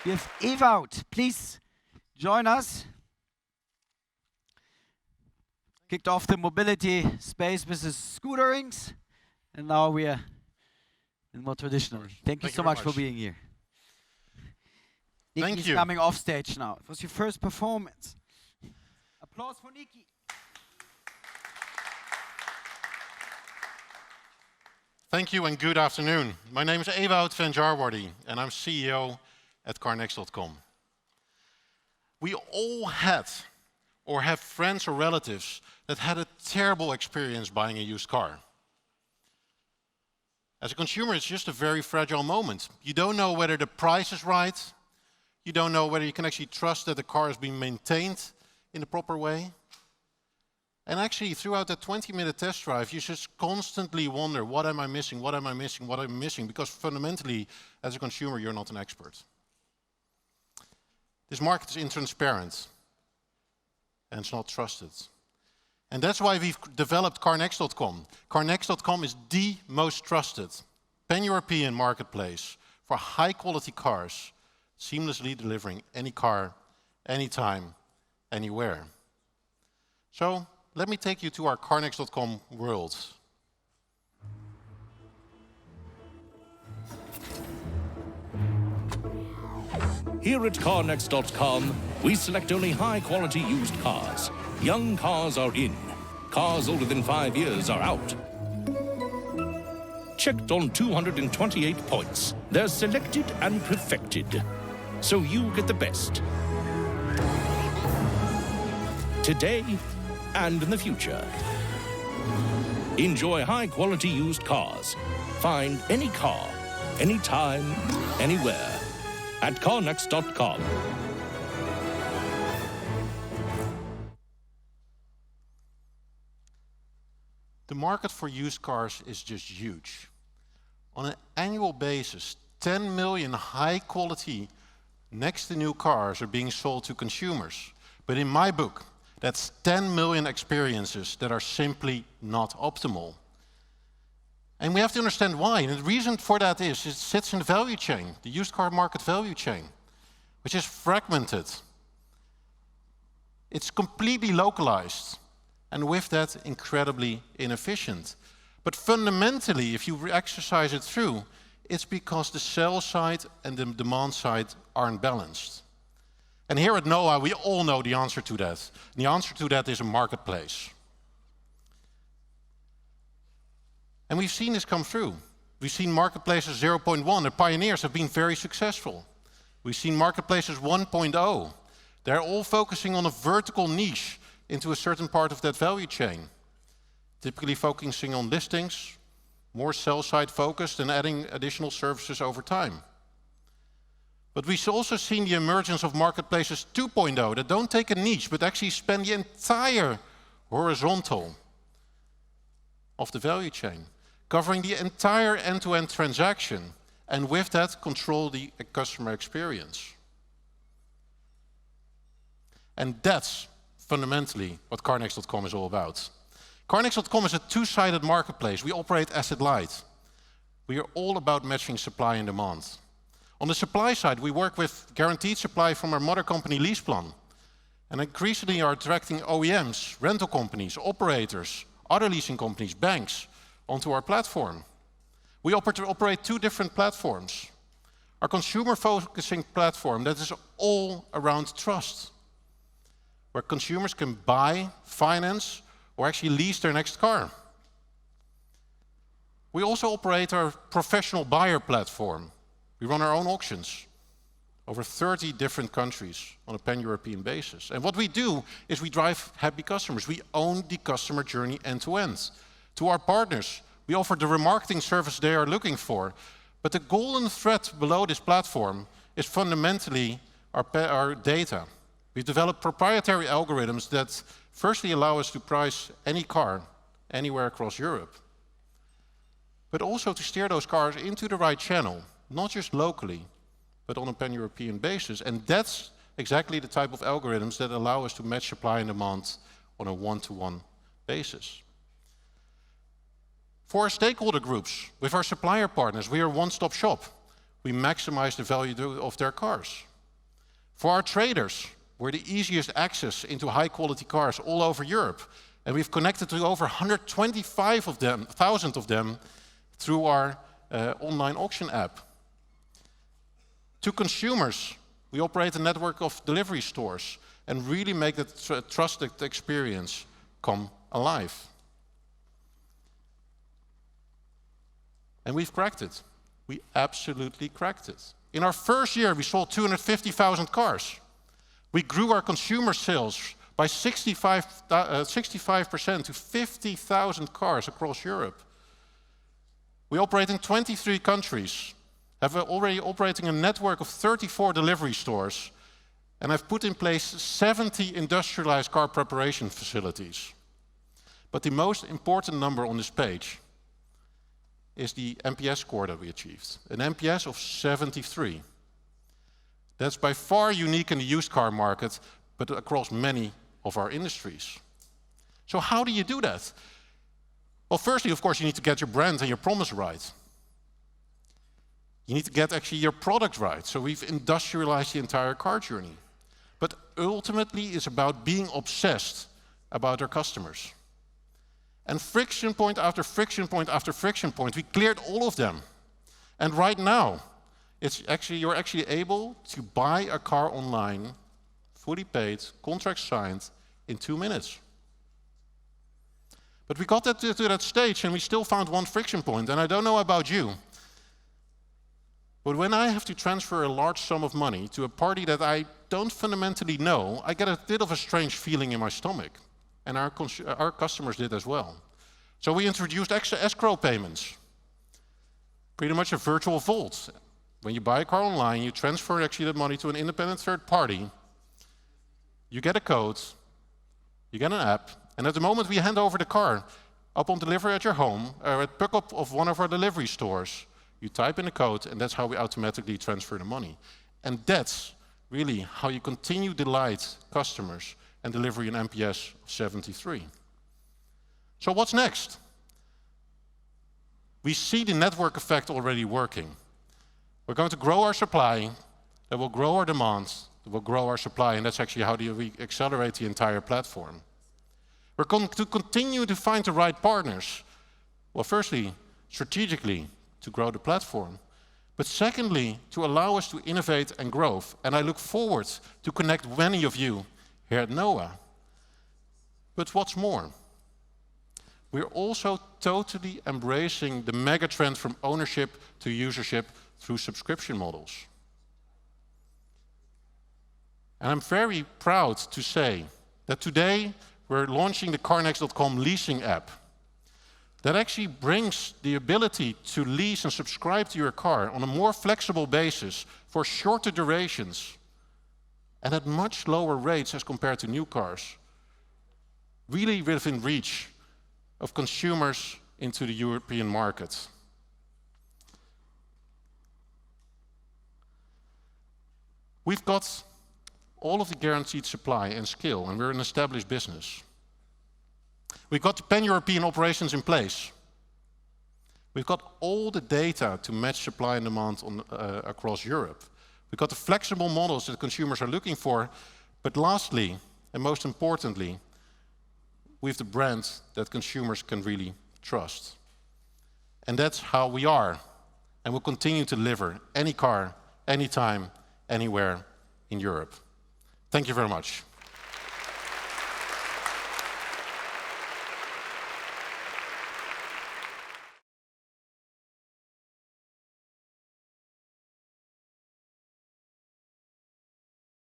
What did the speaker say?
We have Ewout. Please join us. Kicked off the mobility space with the scooterings, and now we are in more traditional. Thank you so much for being here. Nicky is coming off stage now. It was your first performance. Applause for Nicky. Thank you and good afternoon. My name is Ewout van Jarwaarde and I'm CEO at CarNext.com. We all had or have friends or relatives that had a terrible experience buying a used car. As a consumer, it's just a very fragile moment. You don't know whether the price is right. You don't know whether you can actually trust that the car is being maintained in the proper way. And actually, throughout that 20-minute test drive, you just constantly wonder, what am I missing, what am I missing, what am I missing? Because fundamentally, as a consumer, you're not an expert. This market is intransparent, and it's not trusted. And that's why we've developed CarNext.com. CarNext.com is the most trusted pan-European marketplace for high-quality cars, seamlessly delivering any car, anytime, anywhere. So, let me take you to our CarNext.com world. Here at CarNext.com, we select only high-quality used cars. Young cars are in. Cars older than 5 years are out. Checked on 228 points. They're selected and perfected. So you get the best. Today and in the future. Enjoy high-quality used cars. Find any car, anytime, anywhere at CarNext.com. The market for used cars is just huge. On an annual basis, 10 million high-quality next-to-new cars are being sold to consumers. But in my book, that's 10 million experiences that are simply not optimal. And we have to understand why. And the reason for that is it sits in the value chain, the used car market value chain, which is fragmented. It's completely localized, and with that, incredibly inefficient. But fundamentally, if you exercise it through, it's because the sell side and the demand side aren't balanced. And here at NOAH, we all know the answer to that. The answer to that is a marketplace. And we've seen this come through. We've seen marketplaces 0.1, the pioneers have been very successful. We've seen marketplaces 1.0. They're all focusing on a vertical niche into a certain part of that value chain. Typically focusing on listings, more sell-side focused and adding additional services over time. But we've also seen the emergence of marketplaces 2.0 that don't take a niche, but actually span the entire horizontal of the value chain, covering the entire end-to-end transaction, and with that, control the customer experience. And that's fundamentally what CarNext.com is all about. CarNext.com is a two-sided marketplace. We operate asset light. We are all about matching supply and demand. On the supply side, we work with guaranteed supply from our mother company LeasePlan, and increasingly are attracting OEMs, rental companies, operators, other leasing companies, banks, onto our platform. We operate two different platforms. Our consumer-focusing platform that is all around trust, where consumers can buy, finance, or actually lease their next car. We also operate our professional buyer platform. We run our own auctions over 30 different countries on a pan-European basis. And what we do is we drive happy customers. We own the customer journey end-to-end. To our partners, we offer the remarketing service they are looking for. But the golden thread below this platform is fundamentally our data. We've developed proprietary algorithms that firstly allow us to price any car anywhere across Europe, but also to steer those cars into the right channel, not just locally, but on a pan-European basis. And that's exactly the type of algorithms that allow us to match supply and demand on a one-to-one basis. For our stakeholder groups, with our supplier partners, we are a one-stop shop. We maximize the value of their cars. For our traders, we're the easiest access into high-quality cars all over Europe. And we've connected to over 125,000 of them through our online auction app. To consumers, we operate a network of delivery stores and really make that trusted experience come alive. And we've cracked it. We absolutely cracked it. In our first year, we sold 250,000 cars. We grew our consumer sales by 65% to 50,000 cars across Europe. We operate in 23 countries, have already operating a network of 34 delivery stores, and have put in place 70 industrialized car preparation facilities. But the most important number on this page is the NPS score that we achieved, an NPS of 73. That's by far unique in the used car market, but across many of our industries. So how do you do that? Well, firstly, of course, you need to get your brand and your promise right. You need to get actually your product right. So we've industrialized the entire car journey. But ultimately, it's about being obsessed about our customers. And friction point after friction point after friction point, we cleared all of them. And right now, you're actually able to buy a car online, fully paid, contract signed, in 2 minutes. But we got to that stage and we still found one friction point. And I don't know about you, but when I have to transfer a large sum of money to a party that I don't fundamentally know, I get a bit of a strange feeling in my stomach. And our customers did as well. So we introduced extra escrow payments. Pretty much a virtual vault. When you buy a car online, you transfer actually the money to an independent third party. You get a code, you get an app, and at the moment we hand over the car, upon delivery at your home, or at pickup of one of our delivery stores, you type in the code, and that's how we automatically transfer the money. And that's really how you continue to delight customers and deliver an NPS of 73. So what's next? We see the network effect already working. We're going to grow our supply, that will grow our demand, that will grow our supply, and that's actually how we accelerate the entire platform. We're going to continue to find the right partners. Well, firstly, strategically, to grow the platform. But secondly, to allow us to innovate and grow. And I look forward to connect many of you here at NOAH. But what's more? We're also totally embracing the mega trend from ownership to usership through subscription models. And I'm very proud to say that today we're launching the CarNext.com leasing app that actually brings the ability to lease and subscribe to your car on a more flexible basis for shorter durations and at much lower rates as compared to new cars, really within reach of consumers into the European market. We've got all of the guaranteed supply and scale, and we're an established business. We've got the pan-European operations in place. We've got all the data to match supply and demand across Europe. We've got the flexible models that consumers are looking for. But lastly, and most importantly, we have the brand that consumers can really trust. And that's how we are. And we'll continue to deliver any car, anytime, anywhere in Europe. Thank you very much.